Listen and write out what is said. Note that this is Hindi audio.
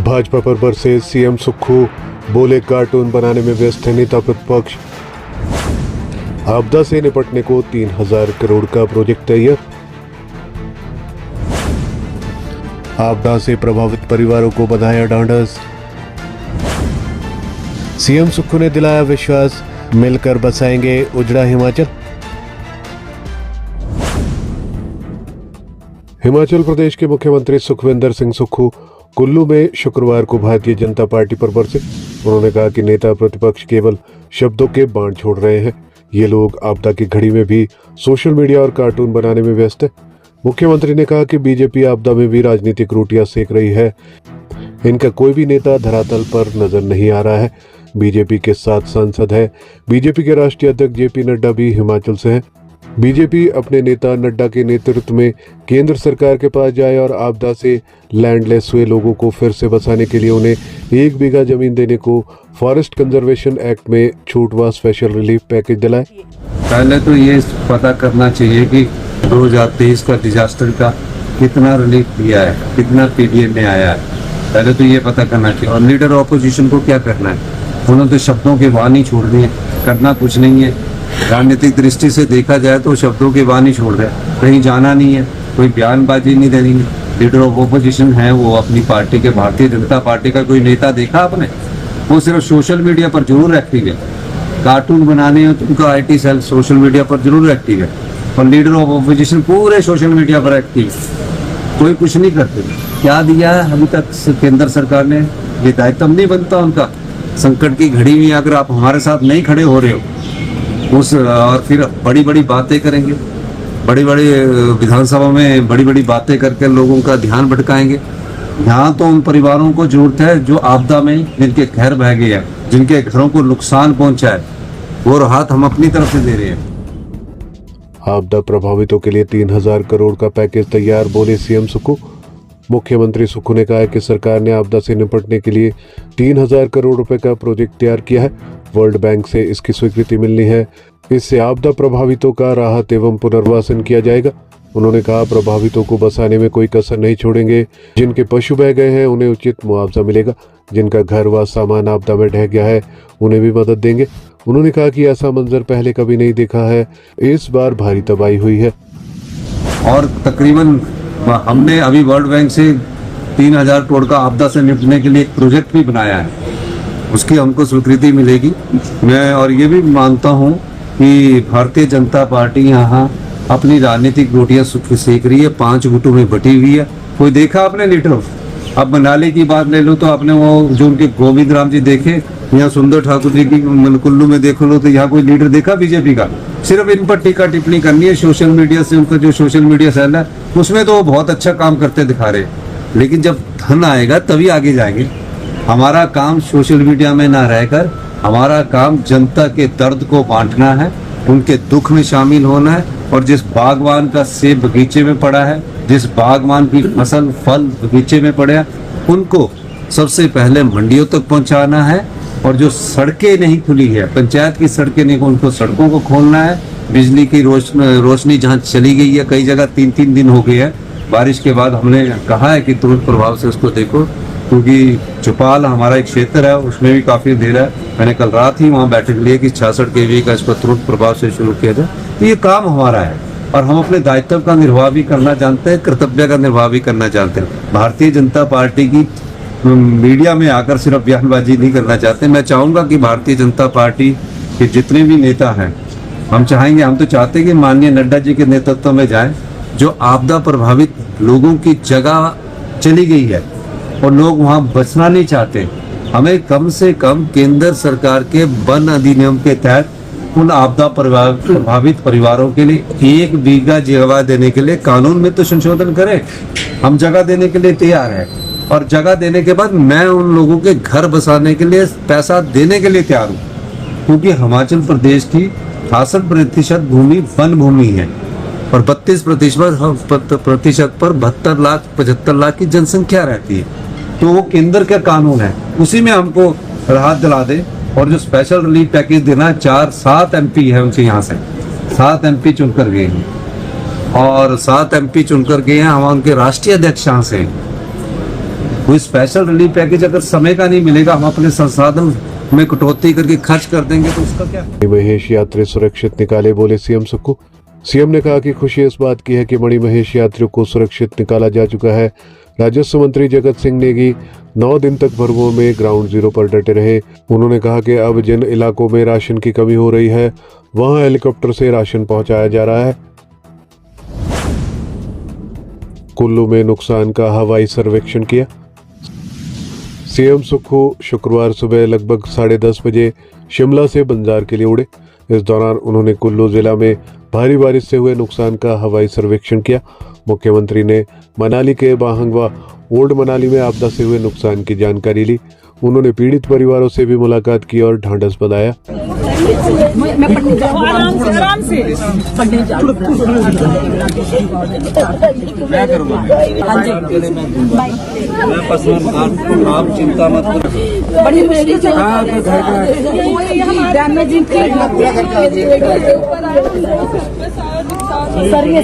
भाजपा पर बरसे सीएम सुक्खू, बोले कार्टून बनाने में व्यस्त है नेता प्रतिपक्ष। आपदा से निपटने को 3000 करोड़ का प्रोजेक्ट तैयार। आपदा से प्रभावित परिवारों को बधाया ढांढस। सीएम सुक्खू ने दिलाया विश्वास, मिलकर बसाएंगे उजड़ा हिमाचल। हिमाचल प्रदेश के मुख्यमंत्री सुखविंदर सिंह सुक्खू कुल्लू में शुक्रवार को भारतीय जनता पार्टी पर बरसे। उन्होंने कहा कि नेता प्रतिपक्ष केवल शब्दों के बाण छोड़ रहे हैं। ये लोग आपदा की घड़ी में भी सोशल मीडिया और कार्टून बनाने में व्यस्त है। मुख्यमंत्री ने कहा कि बीजेपी आपदा में भी राजनीतिक रोटियां सेक रही है। इनका कोई भी नेता धरातल पर नजर नहीं आ रहा है। बीजेपी के 7 सांसद है। बीजेपी के राष्ट्रीय अध्यक्ष जेपी नड्डा भी हिमाचल से हैं। बीजेपी अपने नेता नड्डा के नेतृत्व में केंद्र सरकार के पास जाए और आपदा से लैंडलेस हुए लोगों को फिर से बसाने के लिए उन्हें 1 बीघा जमीन देने को फॉरेस्ट कंजर्वेशन एक्ट में छूट व स्पेशल रिलीफ पैकेज दिलाए। पहले तो ये पता करना चाहिए कि 2023 का डिजास्टर का कितना रिलीफ दिया है, कितना पीडीएम में आया है। पहले तो ये पता करना चाहिए। और लीडर ऑपोजिशन को क्या करना है? उन्होंने तो शब्दों के वाणी छोड़ दिए, करना कुछ नहीं है। राजनीतिक दृष्टि से देखा जाए तो शब्दों के वाणी छोड़ रहे, कहीं जाना नहीं है, कोई बयानबाजी नहीं देनी है। लीडर ऑफ ऑपोजिशन है वो अपनी पार्टी के, भारतीय जनता पार्टी का कोई नेता देखा आपने? वो सिर्फ सोशल मीडिया पर जरूर एक्टिव है। कार्टून बनाने हैं तो उनका आईटी सेल सोशल मीडिया पर जरूर एक्टिव है, और लीडर ऑफ ऑपोजिशन पूरे सोशल मीडिया पर एक्टिव है। कोई कुछ नहीं करते। क्या दिया है अभी तक केंद्र सरकार ने? ये दायित्व नहीं बनता उनका। संकट की घड़ी में अगर आप हमारे साथ नहीं खड़े हो रहे हो और फिर बड़ी बड़ी बातें करेंगे, बड़ी बड़ी विधानसभा में बड़ी बड़ी बातें करके लोगों का ध्यान भटकाएंगे। यहाँ तो उन परिवारों को जरूरत है जो आपदा में जिनके घर बह गए हैं, जिनके घरों को नुकसान पहुंचा है, वो राहत हम अपनी तरफ से दे रहे हैं। आपदा प्रभावितों के लिए 3000 करोड़ का पैकेज तैयार, बोले सीएम सुक्खू। मुख्यमंत्री सुक्खू ने कहा कि सरकार ने आपदा से निपटने के लिए 3000 करोड़ रुपए का प्रोजेक्ट तैयार किया है। वर्ल्ड बैंक से इसकी स्वीकृति मिलनी है। इससे आपदा प्रभावितों का राहत एवं पुनर्वासन किया जाएगा। उन्होंने कहा प्रभावितों को बसाने में कोई कसर नहीं छोड़ेंगे। जिनके पशु बह गए हैं उन्हें उचित मुआवजा मिलेगा। जिनका घर व सामान आपदा में ढह गया है उन्हें भी मदद देंगे। उन्होंने कहा कि ऐसा मंजर पहले कभी नहीं देखा है, इस बार भारी तबाही हुई है। और तकरीबन हमने अभी वर्ल्ड बैंक से 3000 करोड़ का आपदा से निपटने के लिए एक प्रोजेक्ट भी बनाया है, उसकी हमको स्वीकृति मिलेगी। मैं और ये भी मानता हूँ कि भारतीय जनता पार्टी यहाँ अपनी राजनीतिक रोटियां सेक रही है, 5 गुटों में बटी हुई है। कोई देखा आपने लीडर? अब मनाली की बात ले लो तो आपने वो जो उनके गोविंद राम जी देखे, यहाँ सुंदर ठाकुर जी की कुल्लू में देख लो तो यहाँ कोई लीडर देखा बीजेपी का? सिर्फ इन पर टीका टिप्पणी करनी है सोशल मीडिया से। उनका जो सोशल मीडिया सेल है उसमें तो वो बहुत अच्छा काम करते दिखा रहे, लेकिन जब धन आएगा तभी आगे जाएंगे। हमारा काम सोशल मीडिया में ना रहकर हमारा काम जनता के दर्द को बांटना है, उनके दुख में शामिल होना है। और जिस बागवान का सेब बगीचे में पड़ा है, जिस बागवान की फसल फल बगीचे में पड़े, उनको सबसे पहले मंडियों तक पहुंचाना है। और जो सड़कें नहीं खुली है, पंचायत की सड़कें नहीं, उनको सड़कों को खोलना है। बिजली की रोशनी जहाँ चली गई है, कई जगह 3-3 दिन हो गए हैं बारिश के बाद, हमने कहा है कि तुरंत प्रभाव से उसको देखो, क्योंकि चौपाल हमारा एक क्षेत्र है, उसमें भी काफी देर है। मैंने कल रात ही वहाँ बैठक ली कि 66 kV का इस पर तुरंत प्रभाव से शुरू किया जाए। तो ये काम हमारा है और हम अपने दायित्व का निर्वाह भी करना जानते हैं, कर्तव्य का निर्वाह भी करना जानते हैं। भारतीय जनता पार्टी की मीडिया में आकर सिर्फ बयानबाजी नहीं करना चाहते। मैं चाहूंगा कि भारतीय जनता पार्टी के जितने भी नेता हैं, हम चाहेंगे, हम तो चाहते हैं कि माननीय नड्डा जी के नेतृत्व में जाएं। जो आपदा प्रभावित लोगों की जगह चली गई है और लोग वहां बचना नहीं चाहते, हमें कम से कम केंद्र सरकार के वन अधिनियम के तहत उन आपदा प्रभावित परिवारों के लिए 1 बीघा जगह देने के लिए कानून में तो संशोधन करें। हम जगह देने के लिए तैयार हैं, और जगह देने के बाद मैं उन लोगों के घर बसाने के लिए पैसा देने के लिए तैयार हूँ, क्योंकि हिमाचल प्रदेश की 68% भूमि वन भूमि है और 32% पर 72-75 लाख की जनसंख्या रहती है। तो वो केंद्र का कानून है, उसी में हमको राहत दिला दे और जो स्पेशल रिलीफ पैकेज देना है, 7 MP है उनसे, यहाँ से 7 MP चुनकर गए हैं और 7 MP चुनकर गए हैं। हम उनके राष्ट्रीय अध्यक्ष यहाँ से। कोई स्पेशल रिलीफ पैकेज अगर समय का नहीं मिलेगा, हम अपने संसाधन में कटौती करके खर्च कर देंगे तो उसका क्या। मणिमहेश यात्री सुरक्षित निकाले, बोले सीएम सुक्खू। सीएम ने कहा कि खुशी इस बात की है कि मणिमहेश यात्रियों को सुरक्षित निकाला जा चुका है। राजस्व मंत्री जगत सिंह नेगी 9 दिन तक भरमौर में ग्राउंड जीरो पर डटे रहे। उन्होंने कहा कि अब जिन इलाकों में राशन की कमी हो रही है वहां हेलीकॉप्टर से राशन पहुंचाया जा रहा है। कुल्लू में नुकसान का हवाई सर्वेक्षण किया। सीएम सुक्खू शुक्रवार सुबह लगभग 10:30 बजे शिमला से बंजार के लिए उड़े। इस दौरान उन्होंने कुल्लू जिला में भारी बारिश से हुए नुकसान का हवाई सर्वेक्षण किया। मुख्यमंत्री ने मनाली के बाहंग व ओल्ड मनाली में आपदा से हुए नुकसान की जानकारी ली। उन्होंने पीड़ित परिवारों से भी मुलाकात की और ढांढस बंधाया। आराम से आप चिंता मत करो। बड़ी मुश्किल से डैमेजिंग सर, ये